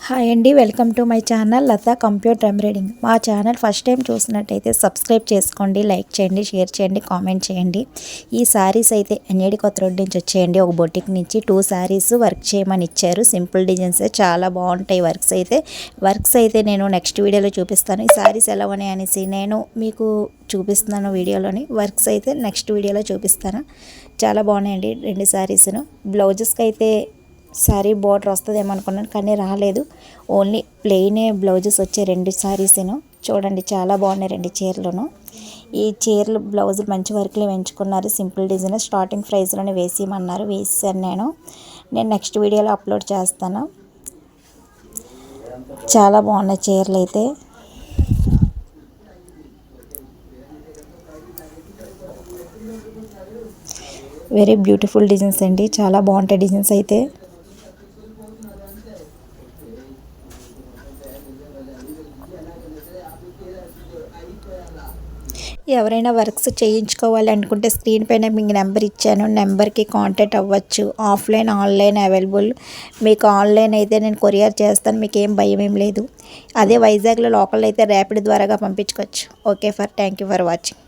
Hi అండి, welcome to my channel Latha computer embroidering. మా channel first time చూసినట్టయితే subscribe చేసుకోండి, లైక్ చేయండి, షేర్ చేయండి, కామెంట్ చేయండి. ఈ శారీస్ అయితే ఎన్ఏడి కొత్త రోడ్ నుంచి వచ్చేయండి. ఒక బొటిక్ నుంచి 2 శారీస్ వర్క్ చేయమని ఇచ్చారు. సింపుల్ డిజైన్స్ చాలా బాగుంటాయి. వర్క్స్ అయితే నేను నెక్స్ట్ వీడియోలో చూపిస్తాను. ఈ శారీస్ ఎలా ఉన్నాయి అనేసి నేను మీకు చూపిస్తున్నాను వీడియోలోని. వర్క్స్ అయితే నెక్స్ట్ వీడియోలో చూపిస్తాను. చాలా బాగున్నాయండి 2 శారీస్ను. బ్లౌజెస్కి అయితే శారీ బార్డర్ వస్తుందేమో అనుకున్నాను, కానీ రాలేదు. ఓన్లీ ప్లెయినే బ్లౌజెస్ వచ్చే 2 శారీస్ను. చూడండి, చాలా బాగున్నాయి 2 చీరలను. ఈ చీరలు బ్లౌజులు మంచి వర్క్లు వేయించుకున్నారు. సింపుల్ డిజైన్ స్టార్టింగ్ ప్రైస్లోనే వేసేయమన్నారు, వేసాను నేను నెక్స్ట్ వీడియోలో అప్లోడ్ చేస్తాను. చాలా బాగున్నాయి చీరలు అయితే. వెరీ బ్యూటిఫుల్ డిజైన్స్ అండి, చాలా బాగుంటాయి డిజైన్స్ అయితే. ఎవరైనా వర్క్స్ చేయించుకోవాలి అనుకుంటే స్క్రీన్ పైన మీకు నెంబర్ ఇచ్చాను, నెంబర్కి కాంటాక్ట్ అవ్వచ్చు. Offline online available. మీకు ఆన్లైన్ అయితే నేను కొరియర్ చేస్తాను, మీకు ఏం భయం ఏం లేదు. అదే వైజాగ్లో లోకల్ అయితే ర్యాపిడ్ ద్వారాగా పంపించుకోవచ్చు. Okay thank you for watching.